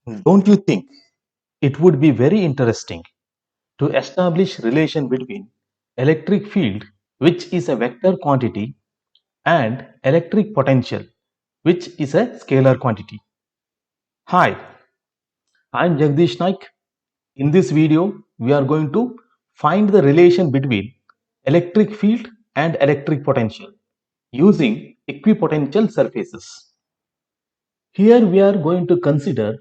Don't you think it would be very interesting to establish relation between electric field, which is a vector quantity, and electric potential, which is a scalar quantity? Hi, I'm Jagdish Naik. In this video, we are going to find the relation between electric field and electric potential using equipotential surfaces. Here we are going to consider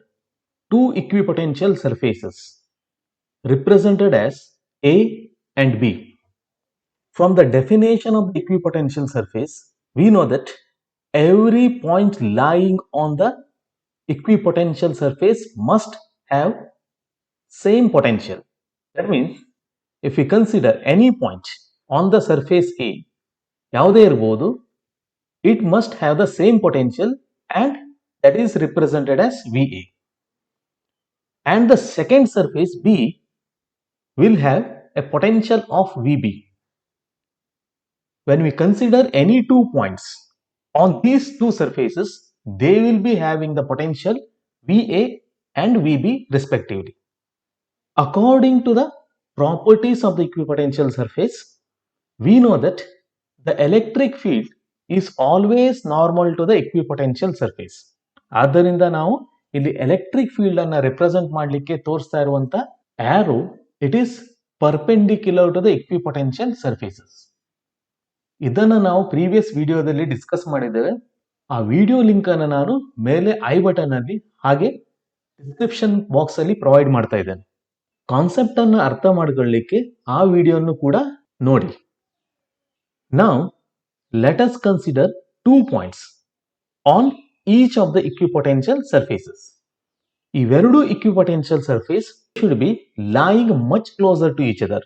two equipotential surfaces represented as A and B. From the definition of the equipotential surface, we know that every point lying on the equipotential surface must have same potential. That means if we consider any point on the surface A, ಯಾವುದೇ ಇರಬಹುದು, it must have the same potential and that is represented as VA. And the second surface B will have a potential of VB. When we consider any 2 points on these two surfaces, they will be having the potential VA and VB respectively. According to the properties of the equipotential surface, we know that the electric field is always normal to the equipotential surface. ಆದ್ದರಿಂದ ನಾವು ಇಲ್ಲಿ electric field ಅನ್ನ represent ಮಾಡಲಿಕ್ಕೆ ತೋರಿಸ್ತಾ ಇರುವಂತ arrow it is perpendicular to the equipotential surfaces. ಇದನ್ನ ನಾವು previous ವಿಡಿಯೋದಲ್ಲಿ ಡಿಸ್ಕಸ್ ಮಾಡಿದ್ದೇವೆ. ಆ ವಿಡಿಯೋ ಲಿಂಕ್ ಅನ್ನು ನಾನು ಮೇಲೆ ಐ ಬಟನ್ ಅಲ್ಲಿ ಹಾಗೆ ಡಿಸ್ಕ್ರಿಪ್ಷನ್ ಬಾಕ್ಸ್ ಅಲ್ಲಿ ಪ್ರೊವೈಡ್ ಮಾಡ್ತಾ ಇದ್ದೇನೆ. ಕಾನ್ಸೆಪ್ಟ್ ಅನ್ನು ಅರ್ಥ ಮಾಡಿಕೊಳ್ಳಲಿಕ್ಕೆ ಆ ವಿಡಿಯೋನು ಕೂಡ ನೋಡಿ. Now let us consider 2 points on each of the equipotential surfaces. ಇವೆರಡು equipotential surface should be lying much closer to each other.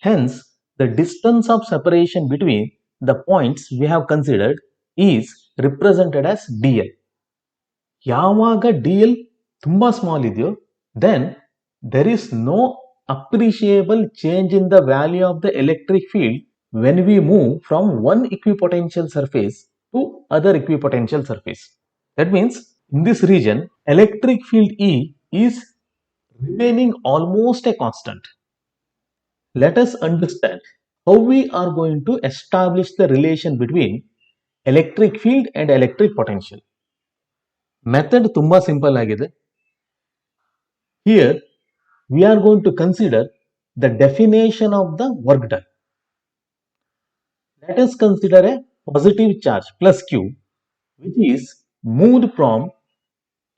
Hence, the distance of separation between the points we have considered is represented as dl. ಯಾವಾಗ dl ತುಂಬಾ small ಇದೆಯೋ, then there is no appreciable change in the value of the electric field when we move from one equipotential surface to other equipotential surface. That means in this region, electric field E is remaining almost a constant. Let us understand how we are going to establish the relation between electric field and electric potential. Method ತುಂಬಾ simple ಆಗಿದೆ. Here we are going to consider the definition of the work done. Let us consider a positive charge plus Q which is moved from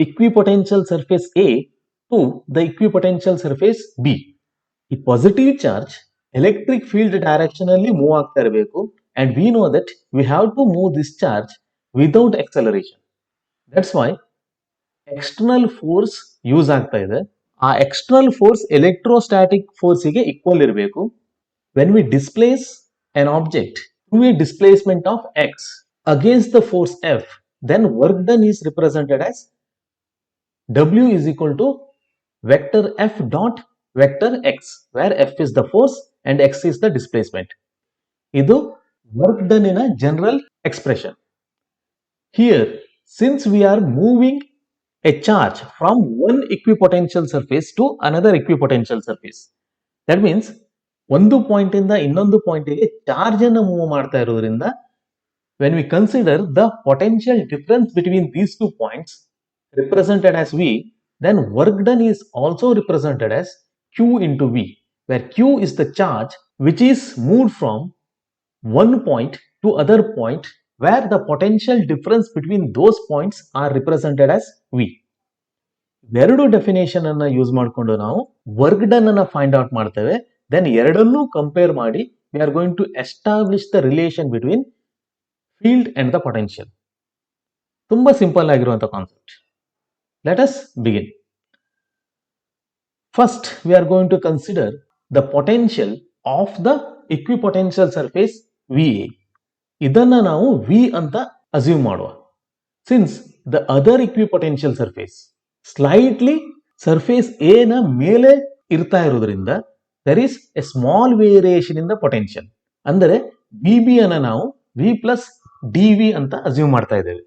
equipotential surface A to the equipotential surface B. ಈ positive charge electric field direction ಅಲ್ಲಿ move ಆಗ್ತಾ ಇರಬೇಕು and we know that we have to move this charge without acceleration. That's why external force use ಆಗ್ತಾ ಇದೆ. ಆ external force electrostatic ಫೋರ್ಸಿಗೆ equal ಇರಬೇಕು. When we displace an object through a displacement of x against the force F, then work done is represented as W is equal to vector F dot vector x, where F is the force and x is the displacement. Idu work done in a general expression. Here, since we are moving a charge from one equipotential surface to another equipotential surface, that means ಒಂದು point ಇಂದ ಇನ್ನೊಂದು ಪಾಯಿಂಟ್ಗೆ charge ಅನ್ನು move ಮಾಡ್ತಾ ಇರೋದ್ರಿಂದ when we consider the potential difference between these 2 points represented as V, then work done is also represented as Q into V, where Q is the charge which is moved from one point to other point where the potential difference between those points are represented as V. ಎರಡು definition ಅನ್ನ use ಮಾಡಿಕೊಂಡು ನಾವು work done ಅನ್ನ find out ಮಾಡ್ತೇವೆ. Then ಎರಡನ್ನೂ compare ಮಾಡಿ we are going to establish the relation between field and the potential. ತುಂಬಾ simple ಆಗಿರುವಂತ concept. Let us begin. First, we are going to consider the potential of the equipotential surface VA. ಇದನ್ನ ನಾವು V ಅಂತ assume ಮಾಡುವ. Since the other equipotential surface slightly surface A ನ ಮೇಲೆ ಇರ್ತಾ ಇರೋದ್ರಿಂದ there is a small variation in the potential. ಅಂದರೆ VB ಅನ್ನ ನಾವು V plus dV ಅಂತ ಅಸ್ಯೂಮ್ ಮಾಡ್ತಾ ಇದ್ದೇವೆ.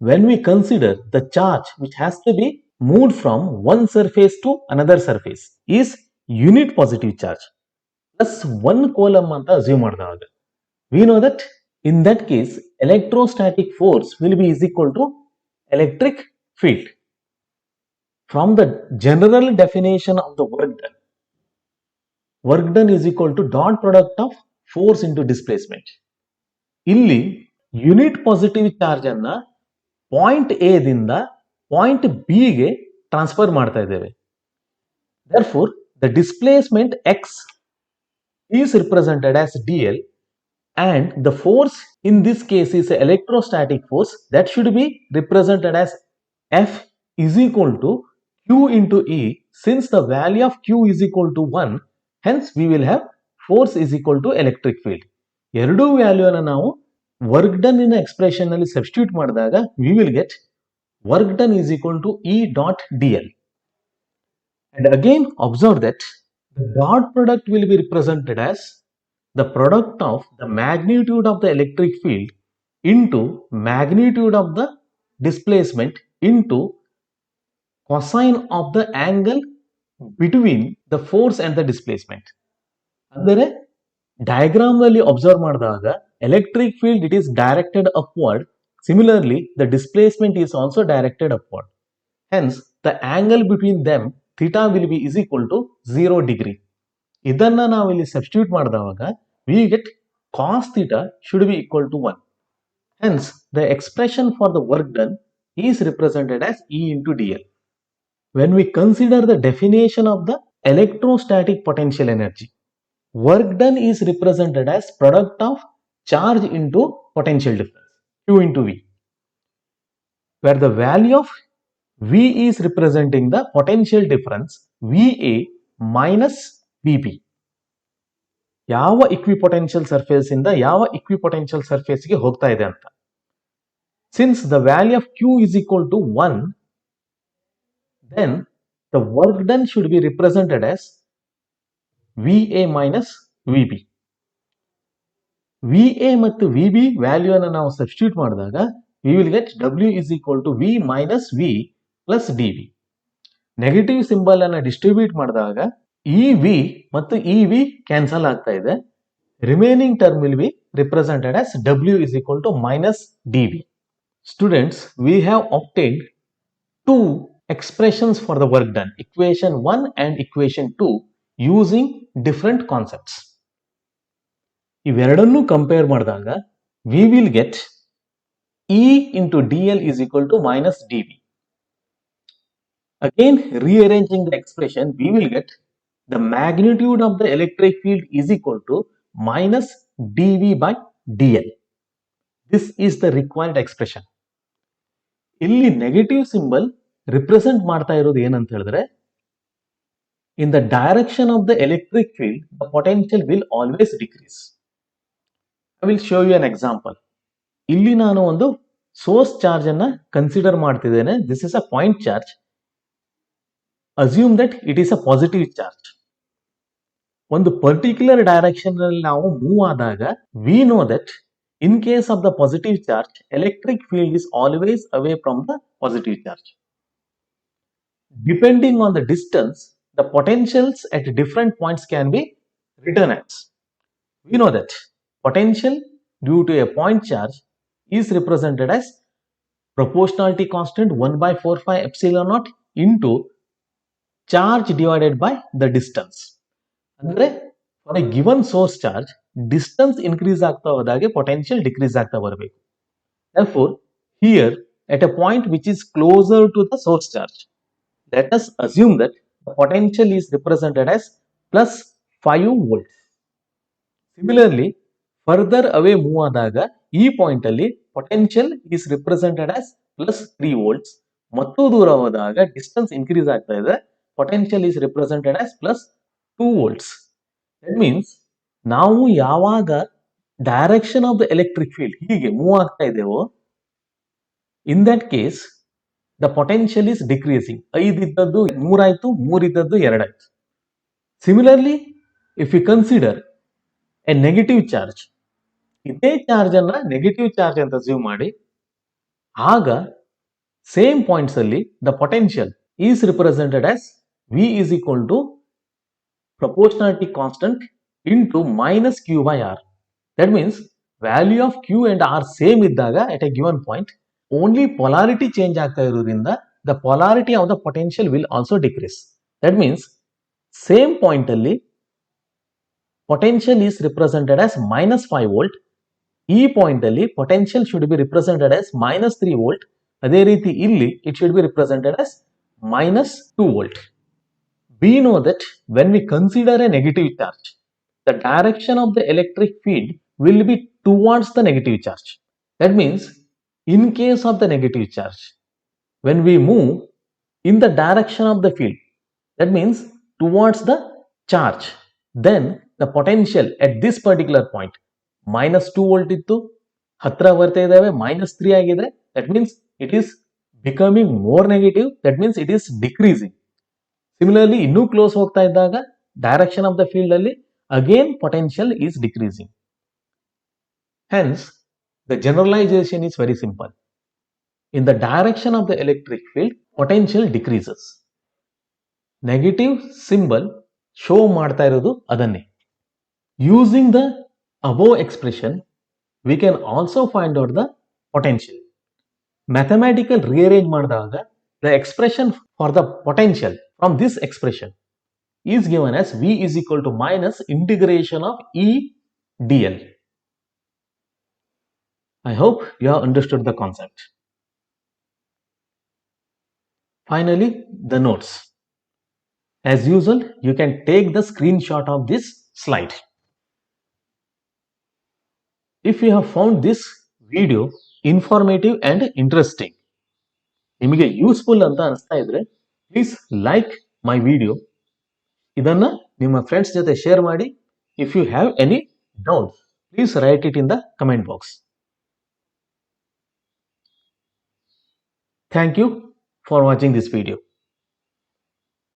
when we consider the charge which has to be moved from one surface to another surface is unit positive charge plus 1 coulomb anta assume ಮಾಡಿದಾಗ we know that in that case electrostatic force will be is equal to electric field. From the general definition of the work done is equal to dot product of force into displacement. ಇಲ್ಲಿ unit positive charge ಅನ್ನ point A ದಿಂದ point B ಗೆ transfer ಮಾಡ್ತಾ ಇದ್ದೇವೆ. Therefore, the displacement x is represented as dl and the force in this case is electrostatic force that should be represented as F is equal to Q into E. Since the value of Q is equal to 1, hence we will have force is equal to electric field. ಎರಡು value ಅನ್ನು ನಾವು work done in expression ನಲ್ಲಿ substitute ಮಾಡಿದಾಗ we will get work done is equal to E dot dl. And again observe that the dot product will be represented as the product of the magnitude of the electric field into magnitude of the displacement into cosine of the angle between the force and the displacement. ಅಂದರೆ diagram ನಲ್ಲಿ observe ಮಾಡಿದಾಗ electric field it is directed upward. Similarly, the displacement is also directed upward. Hence, the angle between them theta will be is equal to 0 degree. ಇದನ್ನ ನಾವು ಇಲ್ಲಿ substitute ಮಾಡಿದಾಗ we get cos theta should be equal to 1. Hence, the expression for the work done is represented as E into dl. When we consider the definition of the electrostatic potential energy, work done is represented as product of charge into potential difference, Q into V, where the value of V is representing the potential difference VA minus VB. ಯಾವ equipotential surface ಇಂದ ಯಾವ equipotential surface ಗೆ ಹೋಗ್ತಾ ಇದೆ ಅಂತ. Since the value of Q is equal to 1, then the work done should be represented as VA minus VB. VA ಮತ್ತು VB value ಅನ್ನು ನಾವು ಸಬ್ಸ್ಟಿಟ್ಯೂಟ್ ಮಾಡಿದಾಗ we will get W is equal to V minus V plus dV. Negative symbol ಅನ್ನು distribute ಮಾಡಿದಾಗ ಈ V ಮತ್ತು ಈ V cancel ಆಗ್ತಾ ಇದೆ. Remaining term will be represented as W is equal to minus dV. Students, we have obtained two expressions for the work done, equation 1 and equation 2, using different concepts. ಇವೆರಡನ್ನು compare ಮಾಡಿದಾಗ we will get E into dl is equal to minus dV. Again, rearranging the expression, we will get the magnitude of the electric field is equal to minus dV by dl. This is the required expression. ಇಲ್ಲಿ negative symbol represent ಮಾಡ್ತಾ ಇರೋದು ಏನಂತ ಹೇಳಿದ್ರೆ, in the direction of the electric field, the potential will always decrease. I will show you an example. ಇಲ್ಲಿ ನಾನು ಒಂದು source charge ಅನ್ನ consider ಮಾಡ್ತಿದ್ದೇನೆ. This is a point charge. Assume that it is a positive charge. ಒಂದು particular direction ನಲ್ಲಿ ನಾವು move ಆದಾಗ V know that in case of the positive charge, electric field is always away from the positive charge. Depending on the distance, the potentials at different points can be written as. We know that potential due to a point charge is represented as proportionality constant 1 by 4 pi epsilon naught into charge divided by the distance. ಅಂದರೆ for a given source charge, distance increase ಆಗ್ತಾ ಹೋದಾಗೆ potential decrease ಆಗ್ತಾ ಬರಬೇಕು. Therefore, here at a point which is closer to the source charge, let us assume that the potential is represented as plus 5 volts. Similarly, further away move ಆದಾಗ ಈ point ಅಲ್ಲಿ potential is represented as plus 3 volts. ಮತ್ತು ದೂರ ಹೋದಾಗ distance increase ಆಗ್ತಾ ಇದೆ, potential is represented as plus 2 volts. That means ನಾವು ಯಾವಾಗ direction of the electric field ಹೀಗೆ ಮೂವ್ ಆಗ್ತಾ ಇದ್ದೇವೋ, in that case the potential is decreasing. 5 ಇದ್ದದ್ದು 3 ಆಯ್ತು, 3 ಇದ್ದದ್ದು 2 ಆಯ್ತು. Similarly if you consider a negative charge, ಇದೇ ಚಾರ್ಜ್ ಅನ್ನ ನೆಗೆಟಿವ್ ಚಾರ್ಜ್ ಅಂತ ಅಸ್ಯೂಮ್ ಮಾಡಿ ಆಗ ಸೇಮ್ ಪಾಯಿಂಟ್ಸ್ ಅಲ್ಲಿ the potential is represented as V is equal to proportionality constant into minus Q by R. That means value of Q and R same ಇದ್ದಾಗ at a given point only polarity change ಆಗ್ತಾ ಇರೋದ್ರಿಂದ the polarity of the potential will also decrease. That means same point ಅಲ್ಲಿ potential is represented as minus 5 volt. ಈ point ಅಲ್ಲಿ potential should be represented as minus 3 volt. ಅದೇ ರೀತಿ ಇಲ್ಲಿ it should be represented as minus 2 volt. We know that when we consider a negative charge, the direction of the electric field will be towards the negative charge. That means, in case of the negative charge, when we move in the direction of the field, that means towards the charge, then the potential at this particular point, minus 2 volt ittu, hatra ಬರ್ತಾ ಇದಾವೆ minus 3 ಆಗಿದೆ, that means it is becoming more negative, that means it is decreasing. Similarly, ಇನ್ನೂ close ಹೋಗ್ತಾ ಇದ್ದಾಗ direction of the field ಅಲ್ಲಿ again potential is decreasing. Hence, the generalization is very simple. In the direction of the electric field, potential decreases. Negative symbol show ಮಾಡ್ತಾ ಇರೋದು ಅದನ್ನೇ. Using the above expression, we can also find out the potential. Mathematical rearrange ಮಾಡಿದಾಗ the expression for the potential from this expression is given as V is equal to minus integration of E dl. I hope you have understood the concept. Finally, the notes. As usual, you can take the screenshot of this slide. If you have found this video informative and interesting, ನಿಮಗೆ useful ಅಂತ ಅನಿಸ್ತಾ ಇದ್ರೆ please like my video. ಇದನ್ನ ನಿಮ್ಮ friends ಜೊತೆ share ಮಾಡಿ. If you have any doubt, please write it in the comment box. Thank you for watching this video.